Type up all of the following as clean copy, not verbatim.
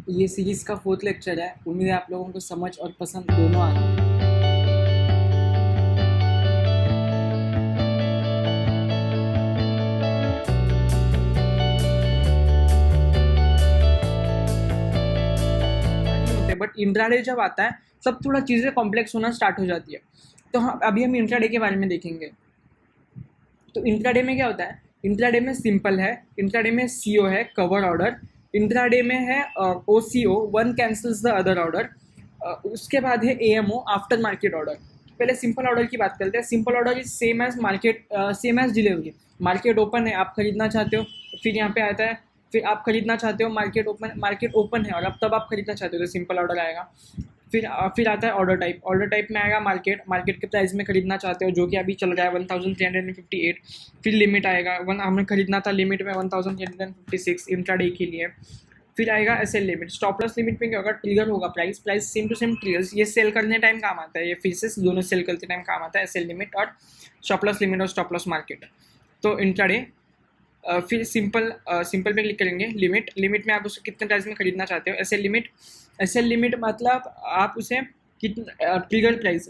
ये सीरीज़ का 4th lecture है। उम्मीद है आप लोगों को समझ और पसंद दोनों आ रहा है। नहीं होते, बट इंट्राडे जब आता है तब थोड़ा चीज़ें कॉम्प्लेक्स होना स्टार्ट हो जाती है। तो अभी हम इंट्राडे के बारे में देखेंगे। तो इंट्राडे में क्या होता है? इंट्राडे में सिंपल है, इंट्राडे में सीओ है, कवर ऑर्डर। इंट्राडे में है OCO, one cancels the other order. उसके बाद है एएमओ, आफ्टर मार्केट ऑर्डर। पहले सिंपल ऑर्डर की बात करते हैं। Simple order is same as market, same as delivery. Market open है, आप खरीदना चाहते हो, फिर यहाँ पे आता है, फिर आप खरीदना चाहते हो, मार्केट ओपन है और अब तब आप खरीदना चाहते हो तो सिंपल ऑर्डर आएगा। फिर आता है ऑर्डर टाइप। ऑर्डर टाइप में आएगा मार्केट के प्राइस में खरीदना चाहते हो, जो कि अभी चल रहा है 1358। फिर लिमिट आएगा, हमें खरीदना था लिमिट में 1356 इंट्राडे के लिए। फिर आएगा SL limit. Stop loss limit में क्या होगा? ट्रिगर होगा price same to same triggers. ये सेल करने टाइम काम आता है, ये फिर से दोनों सेल करते टाइम काम आता है, एसएल लिमिट और स्टॉप लॉस लिमिट और स्टॉप लॉस मार्केट। तो इंट्राडे। फिर सिंपल पे क्लिक करेंगे। लिमिट में आप उसे कितने प्राइस में खरीदना चाहते हो, एसएल लिमिट मतलब आप उसे कितने ट्रिगर प्राइस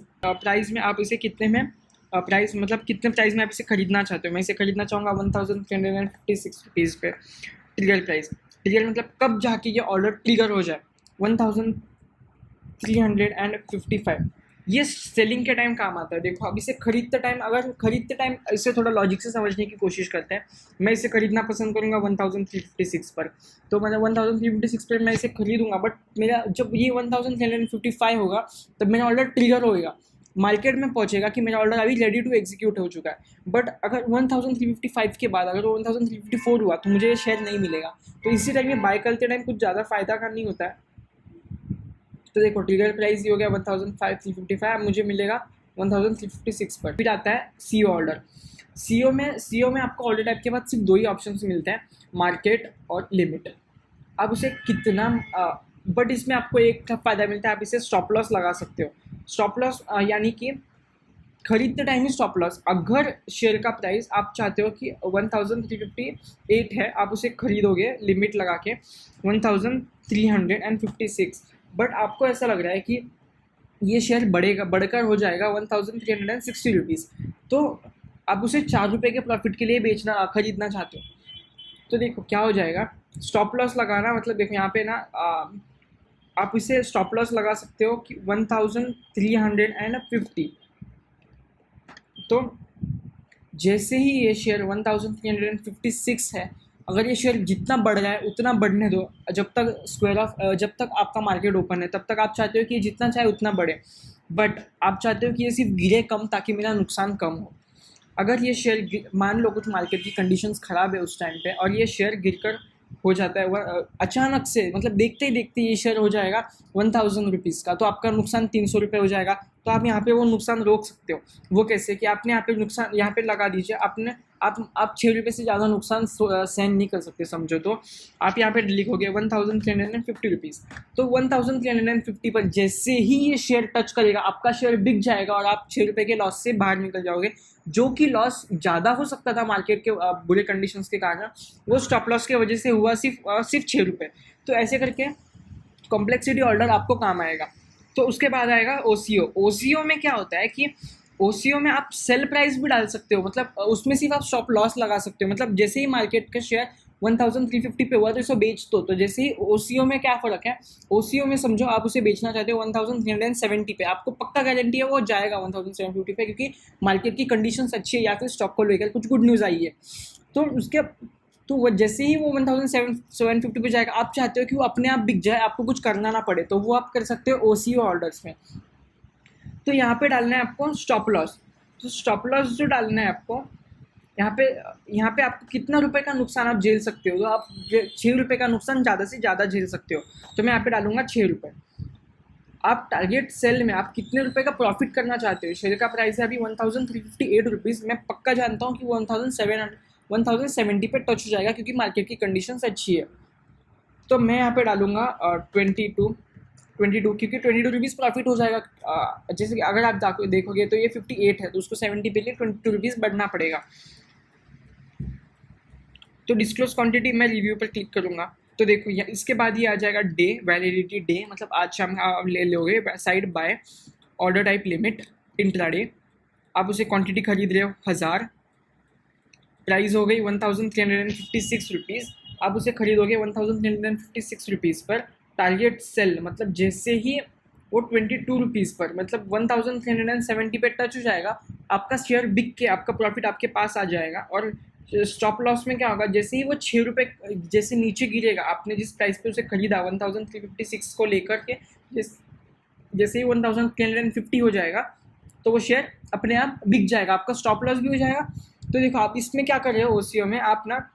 में आप इसे कितने में प्राइस मतलब कितने प्राइस में आप इसे खरीदना चाहते हो। मैं इसे खरीदना चाहूँगा 1356 पे। ट्रिगर मतलब कब जाके ये ऑर्डर ट्रिगर हो जाए, 1355। ये सेलिंग के टाइम काम आता है। देखो अब इसे खरीदते टाइम इसे थोड़ा लॉजिक से समझने की कोशिश करते हैं। मैं इसे खरीदना पसंद करूंगा 1356 पर। तो मैंने 1356 पर मैं इसे खरीदूंगा, बट मेरा जब ये 1355 होगा तब मेरा ऑर्डर ट्रिगर होएगा, मार्केट में पहुंचेगा कि मेरा ऑर्डर अभी रेडी टू एग्जीक्यूट हो चुका है। बट अगर 1355 के बाद अगर 1354 हुआ तो मुझे ये शेयर नहीं मिलेगा। तो इसी टाइम में बाय करते टाइम कुछ ज़्यादा फायदा का नहीं होता है। तो देखो ट्रिगर प्राइस ही हो गया 1355, मुझे मिलेगा 1356 पर। फिर आता है सीओ ऑर्डर। सीओ में आपको ऑर्डर टाइप के बाद सिर्फ दो ही ऑप्शन मिलते हैं, मार्केट और लिमिट। अब उसे कितना बट इसमें आपको एक फ़ायदा मिलता है, आप इसे स्टॉप लॉस लगा सकते हो। स्टॉप लॉस यानी कि खरीदते टाइम ही स्टॉप लॉस। अगर शेयर का प्राइस आप चाहते हो कि 1358 है, आप उसे खरीदोगे लिमिट लगा के 1356, बट आपको ऐसा लग रहा है कि ये शेयर बढ़कर हो जाएगा 1360 रुपीज़, तो आप उसे 4 रुपये के प्रॉफिट के लिए खरीदना चाहते हो। तो देखो क्या हो जाएगा, स्टॉप लॉस लगाना मतलब देखो यहाँ पे ना आप इसे स्टॉप लॉस लगा सकते हो कि 1350। तो जैसे ही ये शेयर 1356 है, अगर ये शेयर जितना बढ़ रहा है उतना बढ़ने दो, जब तक आपका मार्केट ओपन है तब तक आप चाहते हो कि जितना चाहे उतना बढ़े, बट आप चाहते हो कि ये सिर्फ गिरे कम ताकि मेरा नुकसान कम हो। अगर ये शेयर मान लो कुछ मार्केट की कंडीशंस ख़राब है उस टाइम पे और ये शेयर गिरकर हो जाता है अचानक से, मतलब देखते ही देखते ये शेयर हो जाएगा 1000 रुपीज़ का, तो आपका नुकसान 300 रुपये हो जाएगा। तो आप यहाँ पे वो नुकसान रोक सकते हो। वो कैसे कि आपने यहाँ पे नुकसान यहाँ पे लगा दीजिए, आप 6 रुपये से ज़्यादा नुकसान सहन नहीं कर सकते समझो। तो आप यहाँ पे लिखोगे 1350 रुपीज़। तो 1350 पर जैसे ही ये शेयर टच करेगा आपका शेयर बिक जाएगा और आप 6 रुपये के लॉस से बाहर निकल जाओगे, जो कि लॉस ज़्यादा हो सकता था मार्केट के बुरे कंडीशंस के कारण, वो स्टॉप लॉस की वजह से हुआ सिर्फ 6 रुपये। तो ऐसे करके कॉम्प्लेक्सिटी ऑर्डर आपको काम आएगा। तो उसके बाद आएगा ओसीओ। ओसीओ में क्या होता है कि ओसीओ में आप सेल प्राइस भी डाल सकते हो, मतलब उसमें सिर्फ आप स्टॉप लॉस लगा सकते हो। मतलब जैसे ही मार्केट का शेयर 1350 पे हुआ तो इसे बेच दो। तो जैसे ही ओसीओ में क्या फ़र्क है, ओसीओ में समझो आप उसे बेचना चाहते हो 1370 पे, आपको पक्का गारंटी है वो जाएगा 1750 पे, क्योंकि मार्केट की कंडीशंस अच्छी है या फिर स्टॉक को लेकर कुछ गुड न्यूज़ आई है। तो उसके तो वो जैसे ही वो 1750 पे जाएगा, आप चाहते हो कि वो अपने आप बिक जाए, आपको कुछ करना ना पड़े, तो वो आप कर सकते हो ओसीओ ऑर्डर्स में। तो यहाँ पे डालना है आपको स्टॉप लॉस। तो स्टॉप लॉस जो डालना है आपको, यहाँ पे आपको कितना रुपए का नुकसान आप झेल सकते हो, तो आप 6 रुपये का नुकसान ज़्यादा से ज़्यादा झेल सकते हो। तो मैं यहाँ पे डालूंगा 6 रुपये। आप टारगेट सेल में आप कितने रुपए का प्रॉफिट करना चाहते हो। शेयर का प्राइस है अभी 1358 रुपीज़। मैं पक्का जानता हूँ कि 1770 पे टच हो जाएगा क्योंकि मार्केट की कंडीशंस अच्छी है। तो मैं यहाँ पे डालूंगा 22, क्योंकि 22 रुपीज़ प्रॉफिट हो जाएगा। जैसे कि अगर आप देखोगे तो ये 58 है, तो उसको 70 पे लिए 22 रुपीज़ बढ़ना पड़ेगा। तो डिस्क्लोज क्वांटिटी मैं रिव्यू पर क्लिक करूँगा। तो देखो इसके बाद ये आ जाएगा डे, वैलिडिटी डे, मतलब आज शाम आप ले लोगे side by, order type limit, intraday, आप उसे क्वांटिटी खरीद रहे हो 1000, प्राइस हो गई 1356 रुपीज़, आप उसे खरीदोगे 1356 रुपीज़ पर। टारगेट सेल मतलब जैसे ही वो 22 रुपीज़ पर, मतलब 1370 पे टच हो जाएगा, आपका शेयर बिक के आपका प्रॉफिट आपके पास आ जाएगा। और स्टॉप लॉस में क्या होगा, जैसे ही वो 6 रुपये जैसे नीचे गिरेगा, आपने जिस प्राइस पे उसे खरीदा 1356 को लेकर के, जैसे ही 1350 हो जाएगा तो वो शेयर अपने आप बिक जाएगा, आपका स्टॉप लॉस भी हो जाएगा। तो देखो आप इसमें क्या कर रहे हो, ओसीओ में आप ना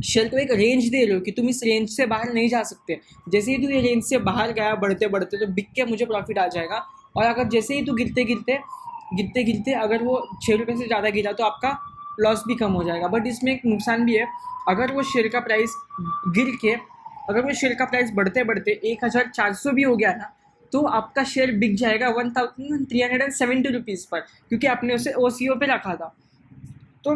शेयर को एक रेंज दे रहे हो कि तुम इस रेंज से बाहर नहीं जा सकते। जैसे ही तू ये रेंज से बाहर गया बढ़ते बढ़ते तो बिक के मुझे प्रॉफिट आ जाएगा। और अगर जैसे ही तू गिरते गिरते अगर वो 6 रुपये से ज़्यादा गिरा तो आपका लॉस भी कम हो जाएगा। बट इसमें एक नुकसान भी है, अगर वो शेयर का प्राइस गिर के, अगर वो शेयर का प्राइस बढ़ते बढ़ते 1400 भी हो गया ना, तो आपका शेयर बिक जाएगा 1370 रुपीज़ पर, क्योंकि आपने उसे ओसीओ पे रखा था। तो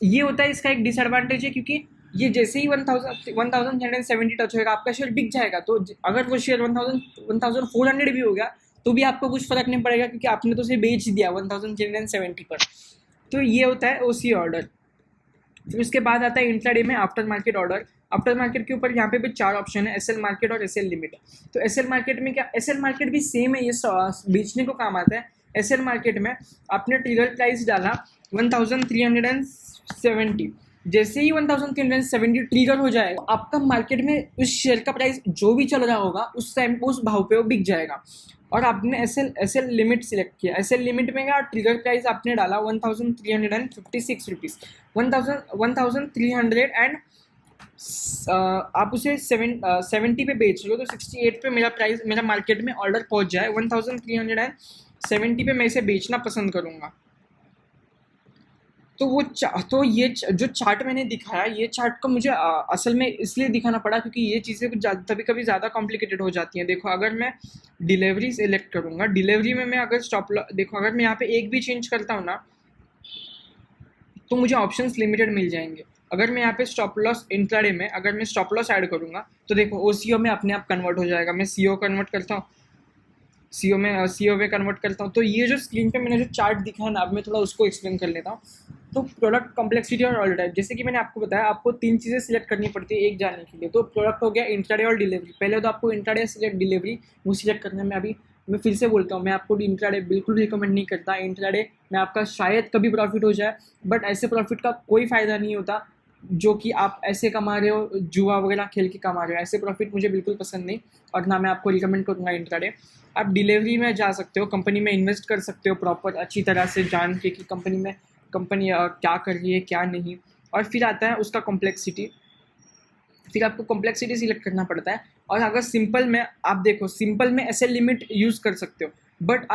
ये होता है इसका एक डिसएडवांटेज है, क्योंकि ये जैसे ही 1370 टच होएगा आपका शेयर बिक जाएगा। तो अगर वो शेयर 1400 भी हो गया तो भी आपको कुछ फर्क नहीं पड़ेगा, क्योंकि आपने तो उसे बेच दिया 1370 पर। तो ये होता है ओसी ऑर्डर। फिर उसके बाद आता है इंट्राडे में after market order. After market के ऊपर यहाँ पे भी 4 ऑप्शन है, एसएल मार्केट और एसएल लिमिट। तो एसएल मार्केट में क्या, एसएल मार्केट भी सेम है, ये बेचने को काम आता है। एसएल मार्केट में आपने ट्रिगर प्राइस डाला 1370, जैसे ही 1370 ट्रिगर हो जाएगा आपका मार्केट में उस शेयर का प्राइस जो भी चल रहा होगा उस टाइम पे उस भाव पे वो बिक जाएगा। और आपने एसएल लिमिट सिलेक्ट किया, एसएल लिमिट में क्या ट्रिगर प्राइस आपने डाला 1356 रुपीज़, 1300 एंड आप उसे 70 पे बेच रहे हो, तो 68 पे मेरा प्राइस, मेरा मार्केट में ऑर्डर पहुंच जाए 1370 पे मैं इसे बेचना पसंद करूँगा। तो वो तो ये जो चार्ट मैंने दिखाया, ये चार्ट को मुझे असल में इसलिए दिखाना पड़ा क्योंकि ये चीज़ें कुछ कभी कभी ज़्यादा कॉम्प्लिकेटेड हो जाती हैं। देखो अगर मैं डिलीवरी सेलेक्ट करूँगा, डिलीवरी में मैं अगर देखो अगर मैं यहाँ पे एक भी चेंज करता हूँ ना तो मुझे ऑप्शंस लिमिटेड मिल जाएंगे। अगर मैं यहाँ पे स्टॉप लॉस इंट्राडे में अगर मैं स्टॉप लॉस ऐड करूँगा तो देखो ओसीओ में अपने आप कन्वर्ट हो जाएगा। मैं सीओ कन्वर्ट करता हूँ, सीओ में कन्वर्ट करता हूँ। तो ये जो स्क्रीन पे मैंने जो चार्ट दिखा है ना, अब मैं थोड़ा उसको एक्सप्लेन कर लेता हूँ। तो प्रोडक्ट कॉम्प्लेक्सिटी और ऑर्डर टाइप, जैसे कि मैंने आपको बताया आपको 3 चीज़ें सिलेक्ट करनी पड़ती है एक जाने के लिए। तो प्रोडक्ट हो गया, इंट्राडे और डिलीवरी। पहले तो आपको इंट्राडे सिलेक्ट, डिलीवरी वो सिलेक्ट करने में, अभी मैं फिर से बोलता हूँ, मैं आपको इंट्राडे बिल्कुल रिकमेंड नहीं करता। इंट्राडे में आपका शायद कभी प्रॉफिट हो जाए, बट ऐसे प्रॉफिट का कोई फ़ायदा नहीं होता जो कि आप ऐसे कमा रहे हो, जुआ वगैरह खेल के कमा रहे हो। ऐसे प्रॉफिट मुझे बिल्कुल पसंद नहीं और ना मैं आपको रिकमेंड करूँगा इंट्राडे। आप डिलीवरी में जा सकते हो, कंपनी में इन्वेस्ट कर सकते हो प्रॉपर अच्छी तरह से जान के कि कंपनी क्या कर रही है क्या नहीं। और फिर आता है उसका कॉम्प्लेक्सिटी, फिर आपको कॉम्प्लेक्सिटी सिलेक्ट करना पड़ता है। और अगर सिंपल में आप देखो, सिंपल में एसएल लिमिट यूज़ कर सकते हो, बट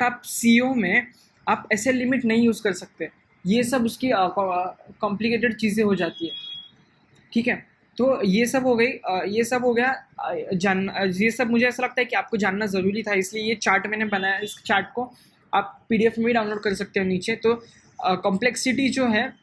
आप सीओ में आप एसएल लिमिट नहीं यूज़ कर सकते। ये सब उसकी कॉम्प्लिकेटेड चीज़ें हो जाती है, ठीक है। तो ये सब हो गई, ये सब हो गया ये सब मुझे ऐसा लगता है कि आपको जानना ज़रूरी था, इसलिए ये चार्ट मैंने बनाया। इस चार्ट को आप पीडीएफ में भी डाउनलोड कर सकते हो नीचे। तो कॉम्प्लेक्सिटी जो है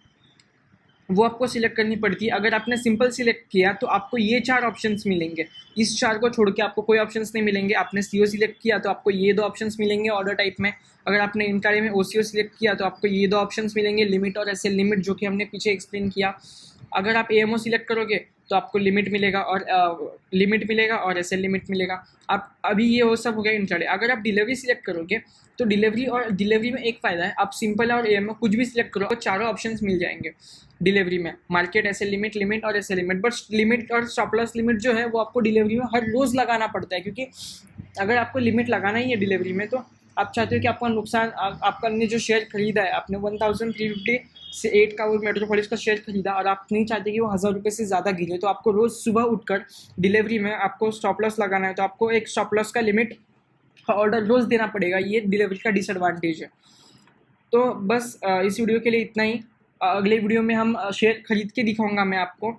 वो आपको सिलेक्ट करनी पड़ती है। अगर आपने सिंपल सिलेक्ट किया तो आपको ये 4 ऑप्शंस मिलेंगे, इस 4 को छोड़ के आपको कोई ऑप्शंस नहीं मिलेंगे। आपने सीओ सिलेक्ट किया तो आपको ये 2 ऑप्शंस मिलेंगे ऑर्डर टाइप में। अगर आपने इंट्राडे में ओसीओ सिलेक्ट किया तो आपको ये 2 ऑप्शंस मिलेंगे, लिमिट और एसएल लिमिट, जो कि हमने पीछे एक्सप्लेन किया। अगर आप एएमओ सिलेक्ट करोगे तो आपको लिमिट मिलेगा और एसएल लिमिट मिलेगा। आप अभी ये वो सब हो गया इंट्राडे। अगर आप डिलीवरी सिलेक्ट करोगे तो डिलीवरी में एक फ़ायदा है, आप सिंपल और एएमओ कुछ भी सिलेक्ट करो तो चारों ऑप्शंस मिल जाएंगे डिलीवरी में, मार्केट, एसएल लिमिट और एसएल लिमिट। बट लिमिट और स्टॉप लॉस लिमिट जो है वो आपको डिलीवरी में हर रोज़ लगाना पड़ता है, क्योंकि अगर आपको लिमिट लगाना ही है डिलीवरी में तो आप चाहते हो कि आपका नुकसान, आपका ने जो शेयर खरीदा है, आपने 1350 से 8 का वो मेट्रोपोलिस का शेयर खरीदा और आप नहीं चाहते कि वो 1000 रुपये से ज़्यादा गिरे, तो आपको रोज़ सुबह उठकर डिलीवरी में आपको स्टॉप लॉस लगाना है। तो आपको एक स्टॉप लॉस का लिमिट ऑर्डर रोज़ देना पड़ेगा, ये डिलीवरी का डिसएडवांटेज है। तो बस इस वीडियो के लिए इतना ही। अगले वीडियो में हम शेयर खरीद के दिखाऊंगा मैं आपको।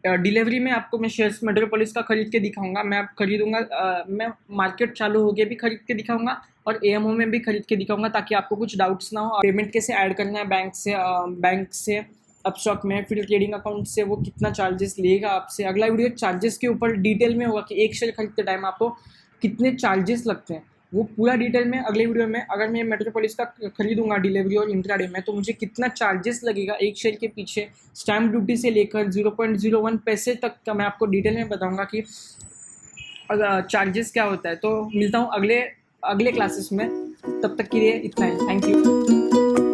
डिलीवरी में आपको मैं शेयर्स मेट्रोपोलिस का खरीद के दिखाऊंगा, मैं खरीदूंगा, मैं मार्केट चालू हो गया भी खरीद के दिखाऊंगा और एएमओ में भी खरीद के दिखाऊंगा, ताकि आपको कुछ डाउट्स ना हो। पेमेंट कैसे ऐड करना है बैंक से अपस्टॉक में, फिर ट्रेडिंग अकाउंट से वो कितना चार्जेस लेगा आपसे। अगला वीडियो चार्जेस के ऊपर डिटेल में होगा कि एक शेयर खरीदते टाइम आपको कितने चार्जेस लगते हैं, वो पूरा डिटेल में अगले वीडियो में। अगर मैं मेट्रोपोलिस का खरीदूंगा डिलीवरी और इंट्राडे में तो मुझे कितना चार्जेस लगेगा एक शेयर के पीछे, स्टैम्प ड्यूटी से लेकर 0.01 पैसे तक का मैं आपको डिटेल में बताऊंगा कि चार्जेस क्या होता है। तो मिलता हूँ अगले क्लासेस में, तब तक के लिए इतना ही। Thank you.